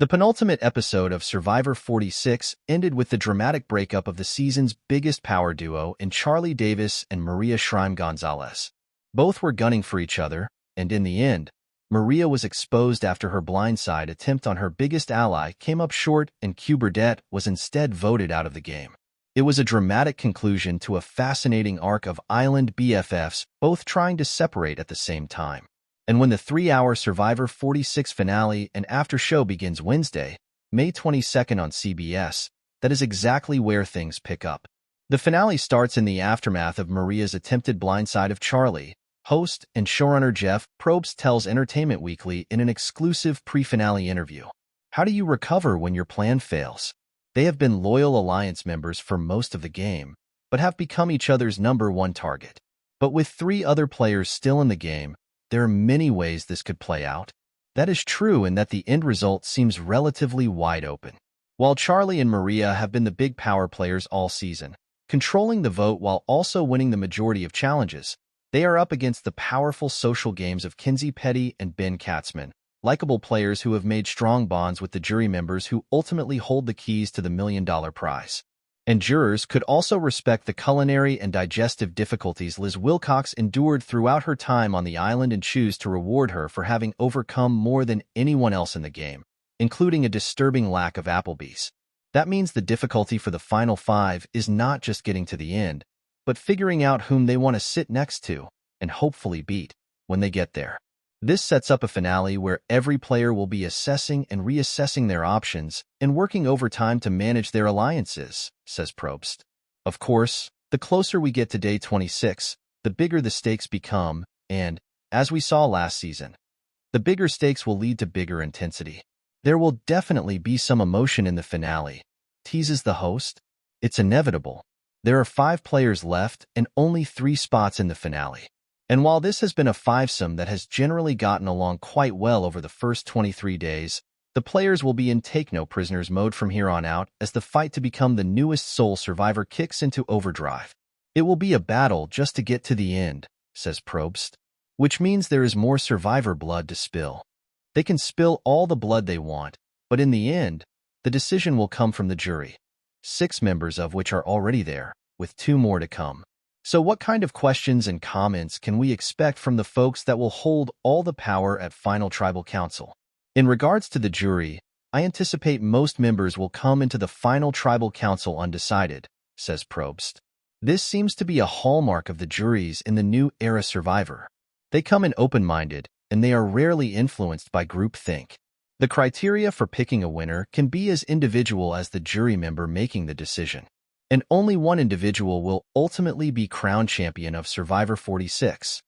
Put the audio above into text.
The penultimate episode of Survivor 46 ended with the dramatic breakup of the season's biggest power duo in Charlie Davis and Maria Schreim Gonzalez. Both were gunning for each other, and in the end, Maria was exposed after her blindside attempt on her biggest ally came up short and Q Burdett was instead voted out of the game. It was a dramatic conclusion to a fascinating arc of island BFFs both trying to separate at the same time. And when the 3-hour Survivor 46 finale and after show begins Wednesday, May 22nd on CBS, that is exactly where things pick up. The finale starts in the aftermath of Maria's attempted blindside of Charlie. Host and showrunner Jeff Probst tells Entertainment Weekly in an exclusive pre-finale interview, "How do you recover when your plan fails?" They have been loyal alliance members for most of the game, but have become each other's #1 target. But with 3 other players still in the game, there are many ways this could play out. That is true in that the end result seems relatively wide open. While Charlie and Maria have been the big power players all season, controlling the vote while also winning the majority of challenges, they are up against the powerful social games of Kinsey Petty and Ben Katzman, likable players who have made strong bonds with the jury members who ultimately hold the keys to the $1 million prize. And jurors could also respect the culinary and digestive difficulties Liz Wilcox endured throughout her time on the island and choose to reward her for having overcome more than anyone else in the game, including a disturbing lack of Applebee's. That means the difficulty for the final 5 is not just getting to the end, but figuring out whom they want to sit next to and hopefully beat when they get there. This sets up a finale where every player will be assessing and reassessing their options and working overtime to manage their alliances, says Probst. Of course, the closer we get to day 26, the bigger the stakes become, and, as we saw last season, the bigger stakes will lead to bigger intensity. There will definitely be some emotion in the finale, teases the host. It's inevitable. There are 5 players left and only 3 spots in the finale. And while this has been a fivesome that has generally gotten along quite well over the first 23 days, the players will be in take-no-prisoners mode from here on out as the fight to become the newest sole survivor kicks into overdrive. It will be a battle just to get to the end, says Probst, which means there is more survivor blood to spill. They can spill all the blood they want, but in the end, the decision will come from the jury, 6 members of which are already there, with 2 more to come. So what kind of questions and comments can we expect from the folks that will hold all the power at Final Tribal Council? In regards to the jury, I anticipate most members will come into the Final Tribal Council undecided, says Probst. This seems to be a hallmark of the juries in the new era Survivor. They come in open-minded, and they are rarely influenced by groupthink. The criteria for picking a winner can be as individual as the jury member making the decision. And only one individual will ultimately be crowned champion of Survivor 46.